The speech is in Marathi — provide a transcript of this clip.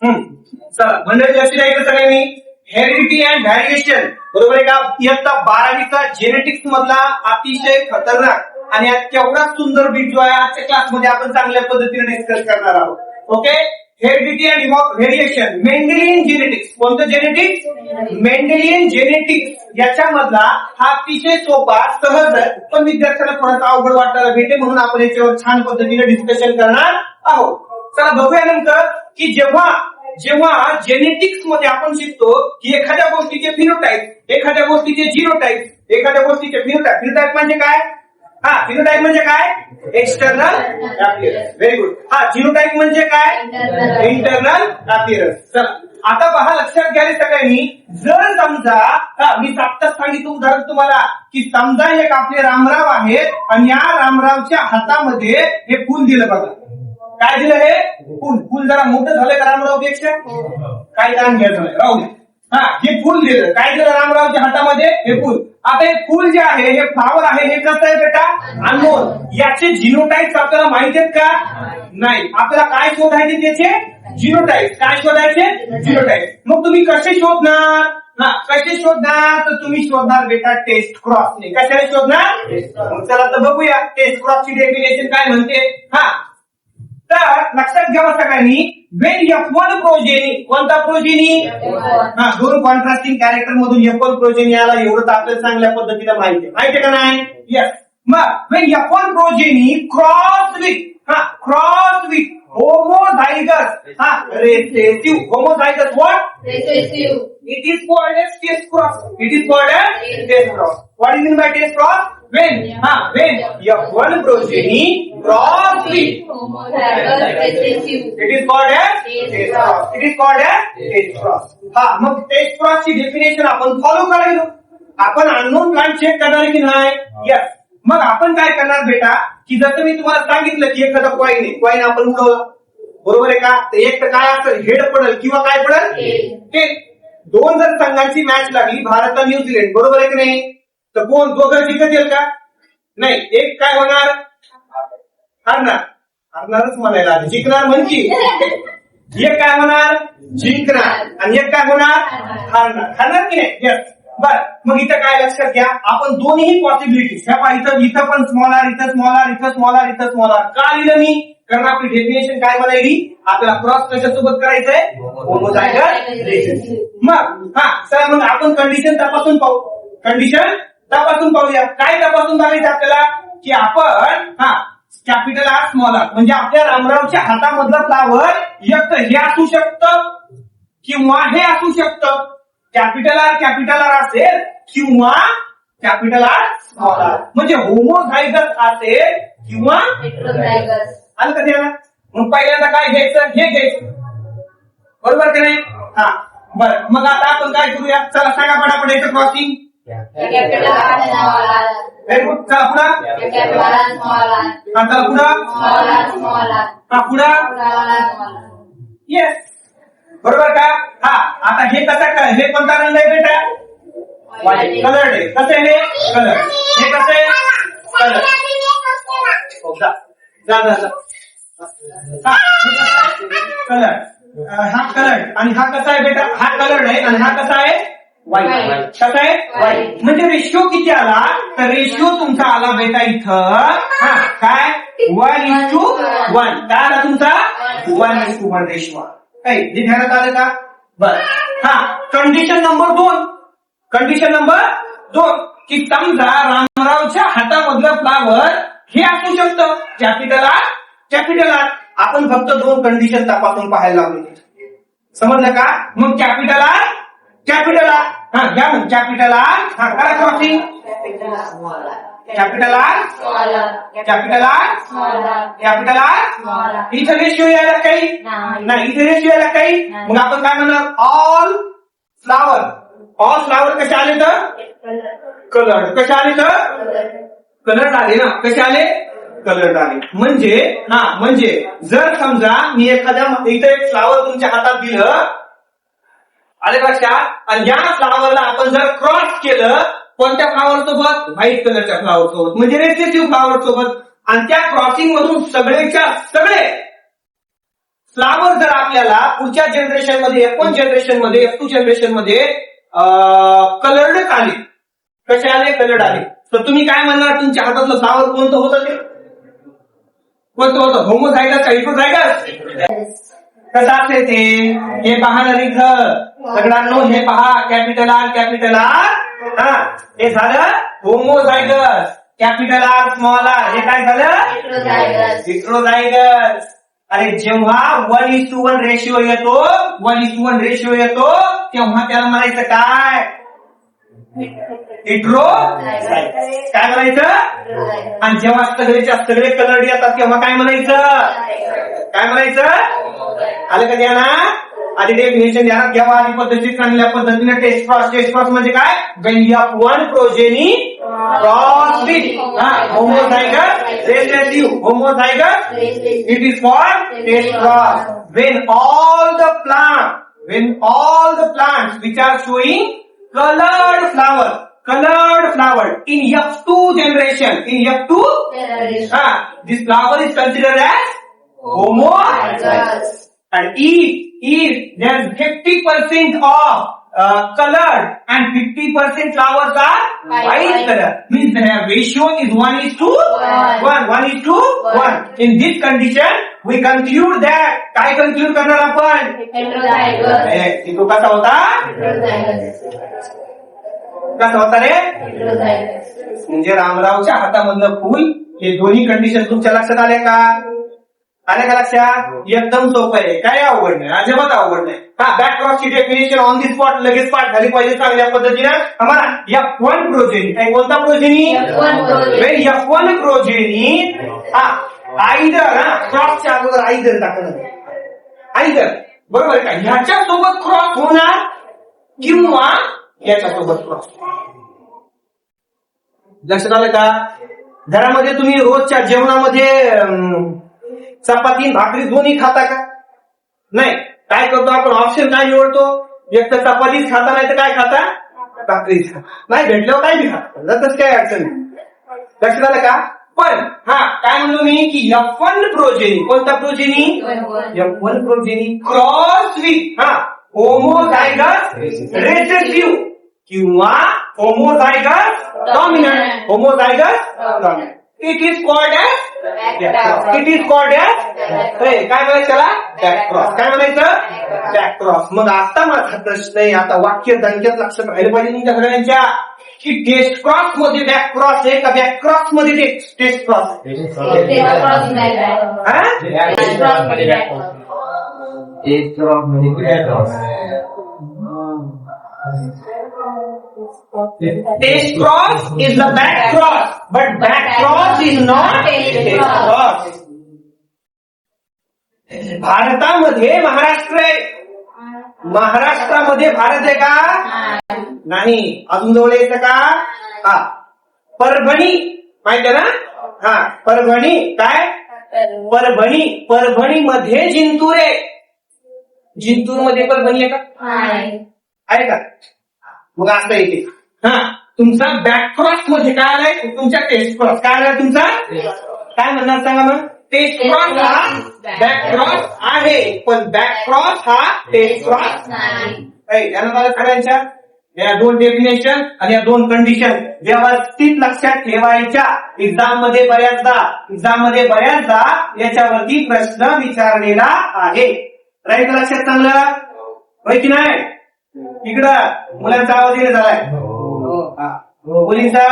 चला मंडळी लक्ष द्यायचं सगळ्यांनी. हेरिडिटी अँड व्हॅरिएशन बरोबर आहे का. इयत्ता 12वीचा जेनेटिक्स मधला अतिशय खतरनाक आणि केवढा सुंदर बीट जो आहे आजच्या क्लासमध्ये आपण चांगल्या पद्धतीने डिस्कस करणार आहोत. Okay. Heredity and variation, Mendelian genetics. कोणतं जेनेटिक्स? Mendelian genetics. याच्यामधला हा अतिशय सोपा सहज पण विद्यार्थ्यांना थोडासा अवघड वाटायला भेटे म्हणून आपण याच्यावर छान पद्धतीने डिस्कशन करणार आहोत. चला बघूया नंतर की जेव्हा जेनेटिक्स मध्ये आपण शिकतो की एखाद्या गोष्टीचे फिनोटाइप, एखाद्या गोष्टीचे जीनोटाइप, एखाद्या गोष्टीचे फिनोटाइप. फिनोटाइप म्हणजे काय? फिनोटाइप म्हणजे काय? External appearance. Very good. Genotype म्हणजे काय? Internal appearance. चला आता पहा, लक्षात घ्या सगळ्यांनी. जर समजा मी आत्ताच सांगितलं उदाहरण तुम्हाला की समजा एक आपले रामराव आहेत आणि या रामरावच्या हातामध्ये हे फुल दिलं बघा. काय दिलं? हे फुल जरा मोठं झालं का रामरावपेक्षा? काय दान घ्यायचं नाही, राहू दे. हे फुल दिलं. काय दिलं रामरावच्या हातामध्ये? हे फुल. आता हे फुल जे आहे हे फ्लावर आहे, हे कसं आहे बेटा? अनमोल. याचे जिनोटाइप्स आपल्याला माहिती आहेत का? नाही. आपल्याला काय शोधायचे त्याचे? जिनोटाइप्स. काय शोधायचे? जिनोटाइप्स. मग तुम्ही कसे शोधणार? कसे शोधणार? तर तुम्ही शोधणार बेटा टेस्ट क्रॉसने. कशाने शोधणार? चला तर बघूया टेस्ट क्रॉसची डेफिनेशन काय म्हणते. तर लक्षात घ्यावं सगळ्यांनी. वेन F1 प्रोजेनी, कोणता प्रोजेनी? दोन कॉन्ट्रास्टिंग कॅरेक्टर मधून F1 प्रोजेनी आला एवढं आपल्याला चांगल्या पद्धतीने माहिती आहे का नाही? येस. मग Wien F1 progeny cross with homozygous recessive. Homozygous what? Recessive. It is called as test cross. It is called as test cross. What do you mean by test cross? When F1 progeny cross with Homozygous recessive. it is called as test cross. It is called as test cross. मग टेस्ट क्रॉस ची डेफिनेशन आपण फॉलो करायलो. आपण अननोन प्लांट चेक करणार की नाही? यस. मग आपण काय करणार बेटा की जसं मी तुम्हाला सांगितलं की एखादा कॉइन आपण उडवला बरोबर आहे का. तर एक तर काय असेल? हेड पडेल किंवा काय पडेल? टेल. दोन जर संघांची मॅच लागली भारत आणि न्यूझीलंड बरोबर आहे की नाही, तर कोण दोघं जिंकत येईल का? नाही. एक काय होणार? हरणारच म्हणायला आधी. जिंकणार म्हणजे एक काय होणार? जिंकणार. आणि एक काय होणार? हरणार की नाही? यस. बर. मग इथं काय लक्षात घ्या, आपण दोन्ही पॉसिबिलिटीज इथं पण स्मॉल आर, इथं स्मॉल आर, इथं स्मॉल आर, इथं स्मॉल आर का लिहिलं मी? कारण आपली डेफिनेशन काय म्हणायली? आपल्याला क्रॉस कशासोबत करायचंय? Homozygous recessive. मग आपण कंडिशन तपासून पाहू. पाहूया. काय तपासून बघायचं आपल्याला की आपण कॅपिटल आर स्मॉल आर म्हणजे आपल्या रामरावच्या हातामधलं फ्लावर एक तर हे असू शकतं किंवा हे असू शकतं. कॅपिटल आर असेल किंवा कॅपिटल आर स्मॉल आर म्हणजे होमोझायगस असेल किंवा हेटेरोझायगस. आलं का त्याला? मग पहिल्यांदा काय घ्यायचं? हे घ्यायचं बरोबर की नाही? बरं. मग आता आपण काय करूया? चला सांगा पटापट याचं crossing. Capital R small R. Very good. चला पुढं. Capital R small R. चला पुढं. Small R small R. पुढं. Small R. येस. बरोबर का? आता हे कसं? हे कोणता रंग आहे बेटा? व्हाईट कलर आहे. कसं आहे हे? कलर. हे कसं आहे? कलर. कलर. हा कलर आणि हा कसा आहे बेटा? हा कलर आहे आणि हा कसा आहे? व्हाईट. कसा आहे? व्हाईट. म्हणजे रेशिओ किती आला? तर रेशिओ तुमचा आला बेटा इथं काय? 1:1. काय आला तुमचा? 1:1 रेशिओ. काही ध्यानात आलं का? बर. कंडिशन नंबर 2 की समजा रामरावच्या हातामधलं फ्लावर हे असू शकतं कॅपिटल आर. आपण फक्त 2 कंडिशन तपासून पाहायला लागलो. समजलं का? मग कॅपिटल आर घ्या मग कॅपिटल आर. करा क्रॉसिंग. Capital R. इथं रेशिओ यायला काही नाही. इथे रेशिओ यायला काही. मग आपण काय म्हणणार? ऑल फ्लावर कसे आले तर? कलर. कसे आले तर? कलर आले ना. कसे आले? कलर आले. म्हणजे जर समजा मी एखाद्या इथं एक फ्लावर तुमच्या हातात दिलं आले लक्षात, आणि या फ्लावरला आपण जर क्रॉस केलं कोणत्या फ्लावर सोबत? व्हाईट कलरच्या फ्लावर सोबत म्हणजे रेसेसिव्ह फ्लावर सोबत. आणि त्या क्रॉसिंग मधून सगळेच्या फ्लावर जर आपल्याला पुढच्या जनरेशन मध्ये F1 जनरेशन मध्ये F2 जनरेशन मध्ये कलर्ड आले, कसे आले, कलर्ड आले, तर तुम्ही काय म्हणणार तुमच्या हातातलं फ्लावर कोणतं होतं ते? कोणतं होतं? होमोझायगस का हेटेरोझायगस? कसं असते ते? हे पहा ना इथं सगळ्यांनो, हे पहा कॅपिटल आर. हा, हे झालं homozygous. Capital R small R, हे काय झालं? हेटेरोझायगस. हेटेरोझायगस. अरे जेव्हा 1:1 रेशिओ येतो, 1:1 रेशिओ येतो, तेव्हा त्याला म्हणायचं काय? हेटेरोझायगस. काय म्हणायचं? आणि जेव्हा सगळेच्या सगळे कलर येतात तेव्हा काय म्हणायचं? काय म्हणायचं? आलं का ध्यानात? आधी डेफिनेशन ध्यानात घ्यावा आणि पद्धती चांगल्या पद्धतीने टेस्ट क्रॉस म्हणजे काय? when F1 progeny cross with homozygous recessive homozygous, it is called test cross. When all the plants which are showing colored flower in F2 generation, this flower is considered as homozygous. And if there is 50% of colored and 50% flowers are white color, means the ratio is 1:1. 1:1. In this condition, we conclude that, काय conclude करणार आपण? हेटेरोझायगस. तो कसा होता? हेटेरोझायगस. कसा होता रे? हेटेरोझायगस. म्हणजे रामरावच्या हातामधलं फुल, हे दोन्ही कंडिशन तुमच्या लक्षात आल्या का? आल्या का लक्षात? एकदम सोपं आहे, काय अवघड नाही, अजिबात अवघड नाही. हा, बॅक क्रॉसची डेफिनेशन ऑन दी स्पॉट लगेच पाठ झाली पाहिजे चांगल्या पद्धतीनं. आम्हाला F1 प्रोजेनी, काय कोणता प्रोजेनी? F1 progeny. हा, आयदर, क्रॉसच्या अगोदर आयदर टाकलं, आयदर, बरोबर का? ह्याच्यासोबत क्रॉस होणार किंवा याच्यासोबत क्रॉस. लक्षात आलं का? घरामध्ये तुम्ही रोजच्या जेवणामध्ये चपाती भाकरी दोन्ही खाता का? नाही. काय करतो आपण? ऑप्शन काय निवडतो? एक तर चपातीच खाता, नाही तर काय खाता? भाकरीच खाता. नाही भेटल्यावर काय बी खाता, तसं काय अडचण नाही. लक्षात आलं का? पण हा, काय म्हणलो मी की F1 प्रोजेनी, कोणता progeny? F1 progeny cross with homozygous recessive किंवा homozygous dominant. Homozygous dominant. It is called as काय म्हणायचं त्याला? Back cross. काय म्हणायचं? Back cross. मग आता माझा प्रश्न आहे, आता वाक्य दणक्यात लक्षात राहिलं पाहिजे तुमच्या सगळ्यांच्या, की टेस्ट क्रॉस मध्ये बॅक क्रॉस आहे का बॅक क्रॉस मध्ये टेस्ट क्रॉस आहे? Test cross is the back cross, but back cross is not test cross. भारतामध्ये महाराष्ट्र आहे, महाराष्ट्रामध्ये भारत आहे का? नाही. अजून जवळ येतं का? हा, परभणी माहिती आहे ना? हा, परभणी. काय? परभणी मध्ये जिंतूर आहे. जिंतूर मध्ये परभणी आहे का? आहे का? मग असं येते. हा, तुमचा बॅक क्रॉस मध्ये काय आलाय? तुमच्या टेस्ट क्रॉस काय आलाय तुमचा? काय म्हणणार सांगा मग? टेस्ट क्रॉस हा बॅक क्रॉस आहे, पण बॅक क्रॉस हा टेस्ट क्रॉस नाही. ध्यानात आलं सगळ्यांच्या? या दोन डेफिनेशन आणि या दोन कंडिशन व्यवस्थित लक्षात ठेवायच्या. एक्झाम मध्ये बऱ्याचदा याच्यावरती प्रश्न विचारलेला आहे. राईट का लक्षात? चांगलं होय की नाही? इकडं मुलांचा आवाज झालाय, मुलींचा?